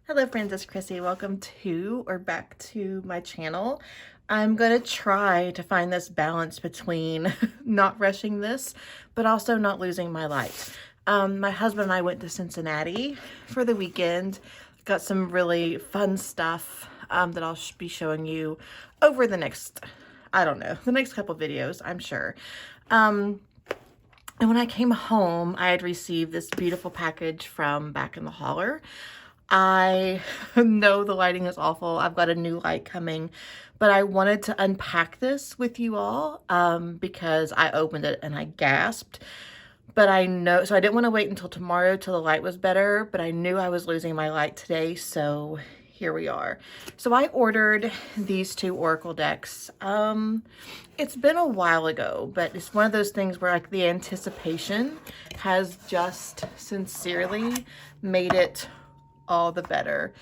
Hello friends, it's Chrissy. Welcome to or back to my channel. I'm going to try to find this balance between not rushing this, but also not losing my light. My husband and I went to Cincinnati for the weekend. Got some really fun stuff that I'll be showing you over the next, the next couple videos, I'm sure. And when I came home, I had received this beautiful package from back in the Hollar. I know the lighting is awful. I've got a new light coming, but I wanted to unpack this with you all because I opened it and I gasped. But I know, so I didn't want to wait until tomorrow till the light was better, but I knew I was losing my light today, so here we are. So I ordered these two Oracle decks. It's been a while ago, but it's one of those things where like the anticipation has just sincerely made it all the better.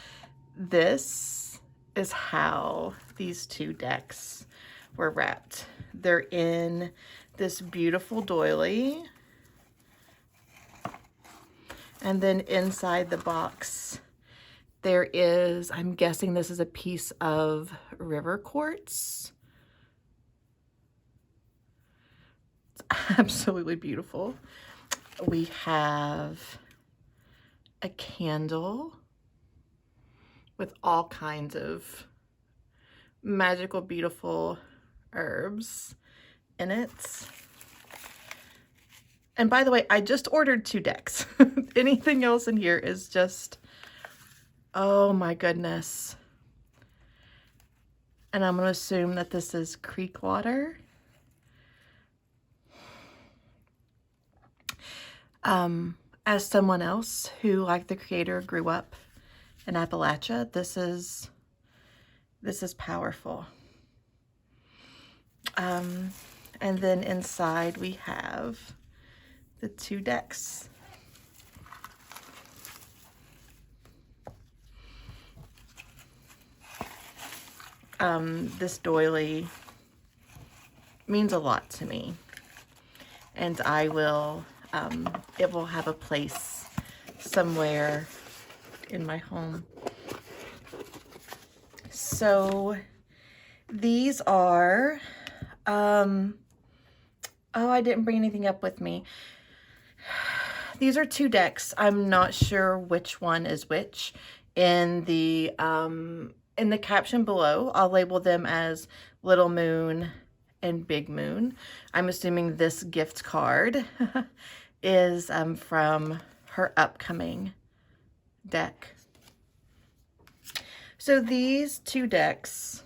This is how these two decks were wrapped. They're in this beautiful doily. And then inside the box, there is, I'm guessing this is a piece of river quartz. It's absolutely beautiful. We have a candle with all kinds of magical, beautiful herbs in it. And by the way, I just ordered 2 decks. Anything else in here is just, oh my goodness. And I'm going to assume that this is creek water. As someone else who, like the creator, grew up in Appalachia, this is powerful. And then inside we have the 2 decks. This doily means a lot to me, and I will, it will have a place somewhere in my home. So these are, oh, I didn't bring anything up with me. These are 2 decks. I'm not sure which one is which. In the caption below, I'll label them as Little Moon and Big Moon. I'm assuming this gift card is from her upcoming deck. So these 2 decks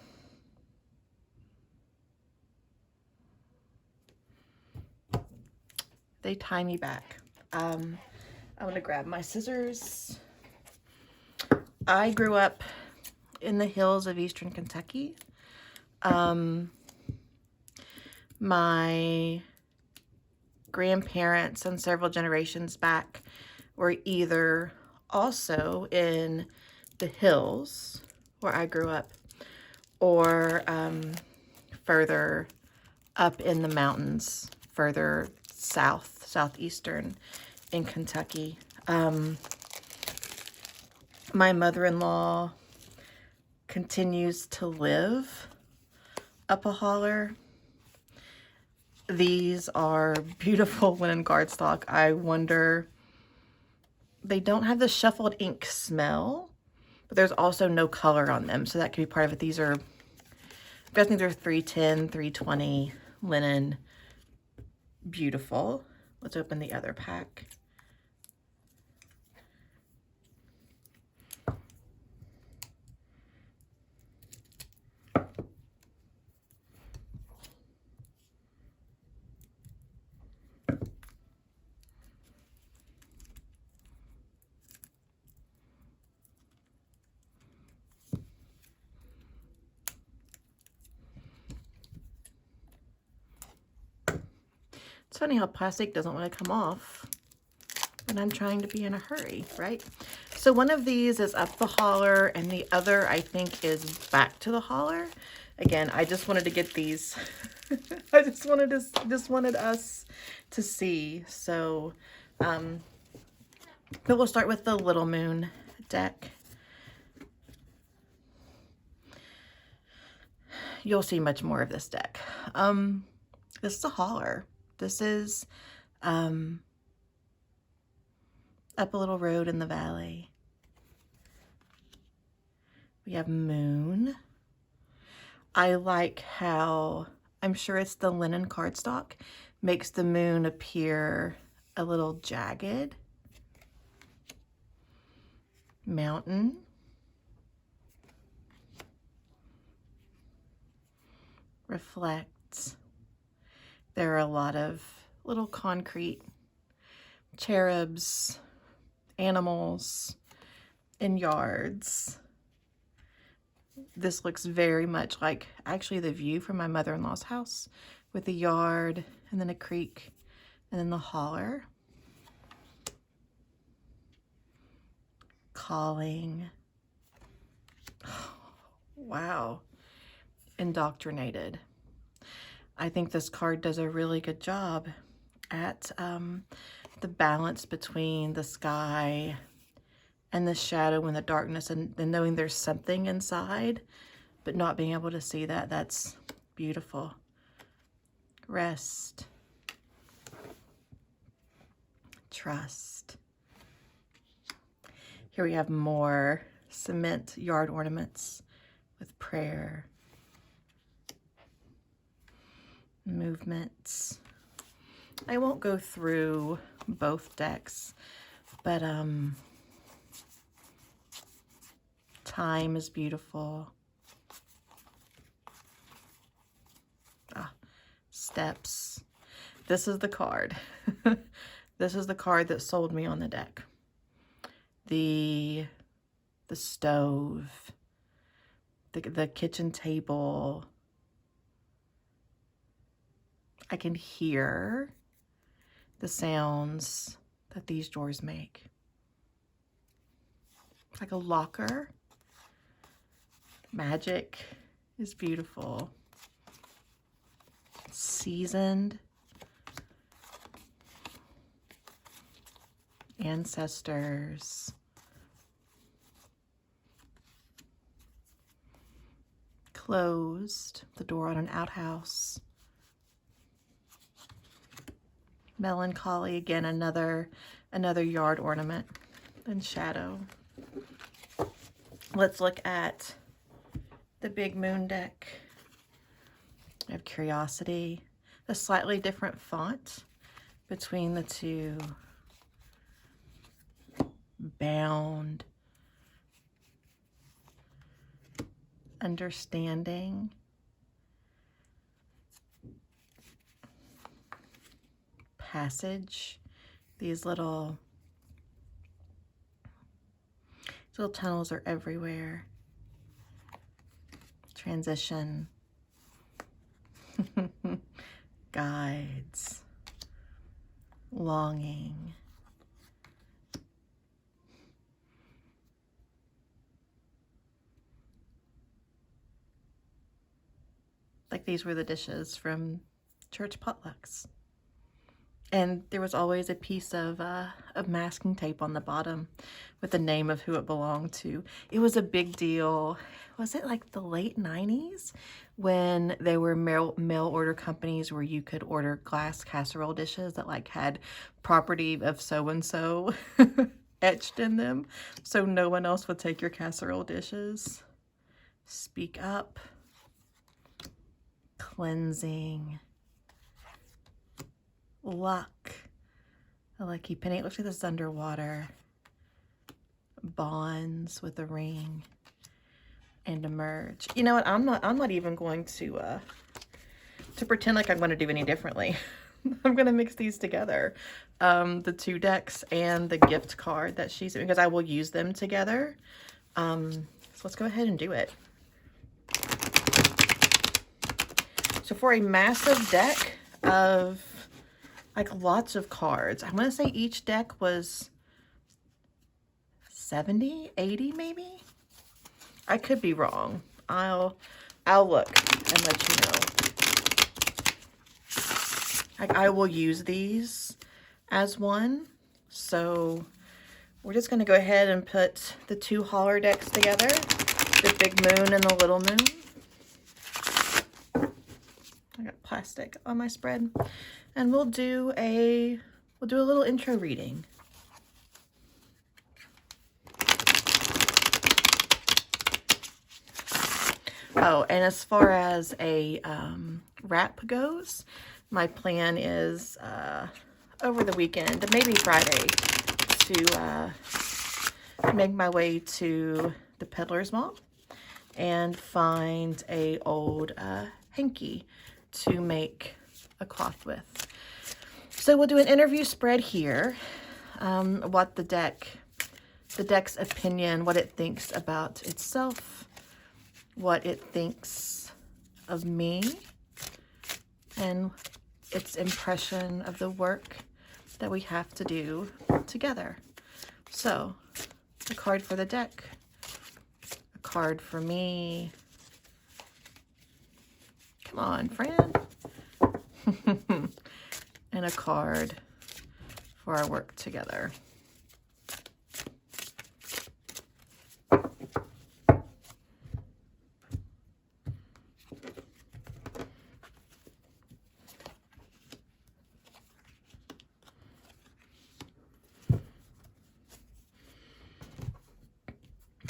they tie me back. I'm gonna grab my scissors. I grew up in the hills of Eastern Kentucky. My grandparents and several generations back were either also in the hills where I grew up or further up in the mountains, further southeastern in Kentucky. My mother-in-law continues to live up a holler. These are beautiful linen cardstock. I wonder, they don't have the shuffled ink smell, but there's also no color on them, so that could be part of it. These are, I'm guessing they're 310, 320 linen. Beautiful. Let's open the other pack. It's funny how plastic doesn't want to come off when I'm trying to be in a hurry, right? So one of these is up the holler and the other I think is back to the holler. Again, I just wanted to get these. I just wanted us to see. So, but we'll start with the Little Moon deck. you'll see much more of this deck. This is a Hollar. This is up a little road in the valley. We have Moon. I like how, I'm sure it's the linen cardstock, makes the moon appear a little jagged. Mountain. Reflects. There are a lot of little concrete cherubs, animals in yards. This looks very much like actually the view from my mother-in-law's house, with a yard and then a creek and then the Hollar. Calling. Wow. Indoctrinated. I think this card does a really good job at the balance between the sky and the shadow and the darkness, and knowing there's something inside, but not being able to see that. That's beautiful. Rest. Trust. Here we have more cement yard ornaments with prayer. Movements. I won't go through both decks, but time is beautiful. Steps. This is the card. This is the card that sold me on the deck. The stove, the kitchen table. I can hear the sounds that these drawers make. It's like a locker. Magic is beautiful. Seasoned. Ancestors. Closed. The door on an outhouse. Melancholy, again, another yard ornament and shadow. Let's look at the big moon deck. I have Curiosity, a slightly different font between the two. Bound. Understanding. Passage. These little tunnels are everywhere. Transition. Guides. Longing. Like these were the dishes from church potlucks. And there was always a piece of masking tape on the bottom with the name of who it belonged to. It was a big deal. Was it like the late 90s when there were mail order companies where you could order glass casserole dishes that like had property of so-and-so etched in them, so no one else would take your casserole dishes? Speak up. Cleansing. Luck. A lucky penny. It looks like this is underwater. Bonds with a ring. And emerge. You know what? I'm not even going to pretend like I'm going to do any differently. I'm going to mix these together. The two decks and the gift card that she's doing, because I will use them together. So let's go ahead and do it. So for a massive deck of like lots of cards, I'm going to say each deck was 70, 80 maybe? I could be wrong. I'll look and let you know. Like I will use these as one. So we're just going to go ahead and put the two Hollar decks together, the big moon and the little moon. I got plastic on my spread. And we'll do a little intro reading. Oh, and as far as a wrap goes, my plan is over the weekend, maybe Friday, to make my way to the Peddler's Mall and find a old hanky to make a cloth with. So we'll do an interview spread here, what the deck's opinion, what it thinks about itself, what it thinks of me, and its impression of the work that we have to do together. So, a card for the deck, a card for me. Come on, friend. And a card for our work together.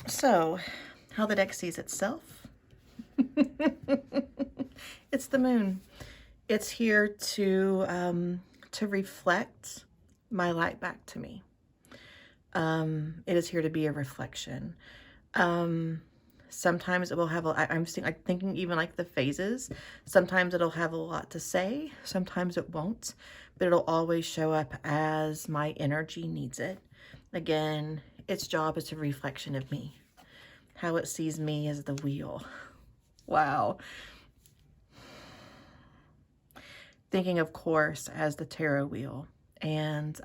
So, how the deck sees itself. It's the moon. It's here to reflect my light back to me. It is here to be a reflection. Sometimes it will have I'm thinking even like the phases. Sometimes it'll have a lot to say. Sometimes it won't, but it'll always show up as my energy needs it. Again, its job is a reflection of me. How it sees me as the wheel. Wow. Thinking of course as the tarot wheel, and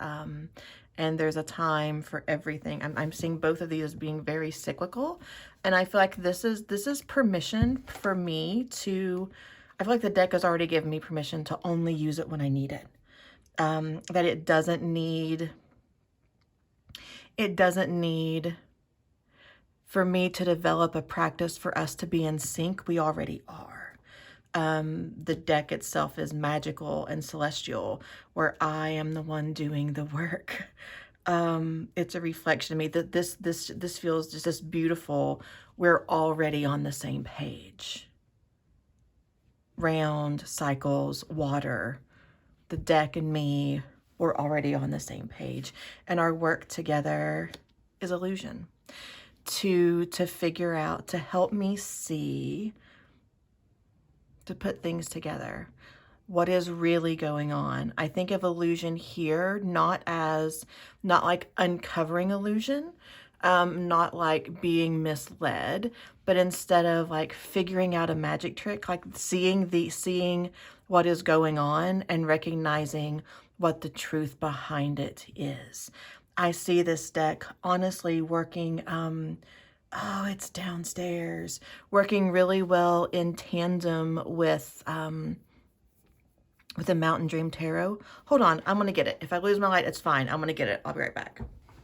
there's a time for everything. I'm seeing both of these as being very cyclical, and I feel like this is permission for me to. I feel like the deck has already given me permission to only use it when I need it. That it doesn't need. It doesn't need for me to develop a practice for us to be in sync. We already are. The deck itself is magical and celestial, where I am the one doing the work. It's a reflection of me. That this feels just this beautiful. We're already on the same page. Round, cycles, water, the deck and me, we're already on the same page. And our work together is illusion. To figure out, to help me see, to put things together, what is really going on. I think of illusion here not like uncovering illusion, not like being misled, but instead of like figuring out a magic trick, like seeing what is going on and recognizing what the truth behind it is. I see this deck honestly working, oh, it's downstairs, working really well in tandem with the Mountain Dream Tarot. Hold on, I'm gonna get it. If I lose my light, it's fine. I'm gonna get it. I'll be right back.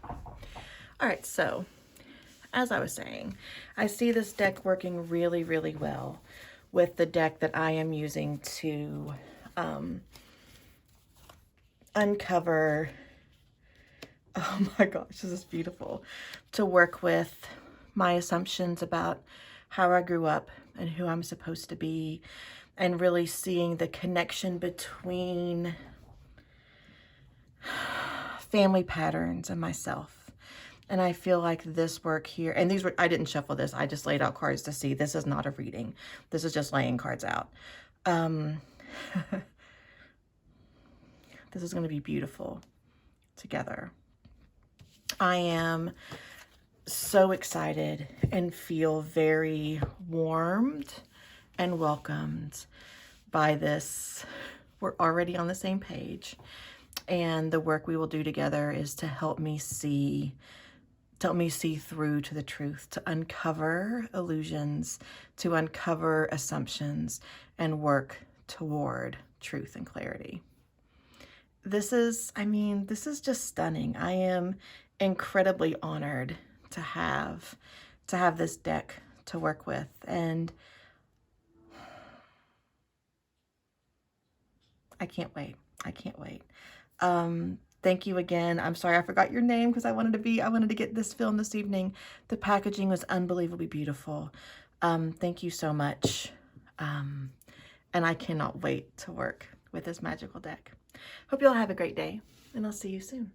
All right, so as I was saying, I see this deck working really, really well with the deck that I am using to uncover. Oh my gosh, this is beautiful. To work with my assumptions about how I grew up and who I'm supposed to be, and really seeing the connection between family patterns and myself. And I feel like this work here, and these were, I didn't shuffle this, I just laid out cards to see. This is not a reading. This is just laying cards out. This is going to be beautiful together. I am so excited and feel very warmed and welcomed by this. We're already on the same page, and the work we will do together is to help me see through to the truth, to uncover illusions, to uncover assumptions, and work toward truth and clarity. This is just stunning. I am incredibly honored to have this deck to work with, and I can't wait. I can't wait. Thank you again. I'm sorry I forgot your name because I wanted to get this filmed this evening. The packaging was unbelievably beautiful. Thank you so much. And I cannot wait to work with this magical deck. Hope you all have a great day, and I'll see you soon.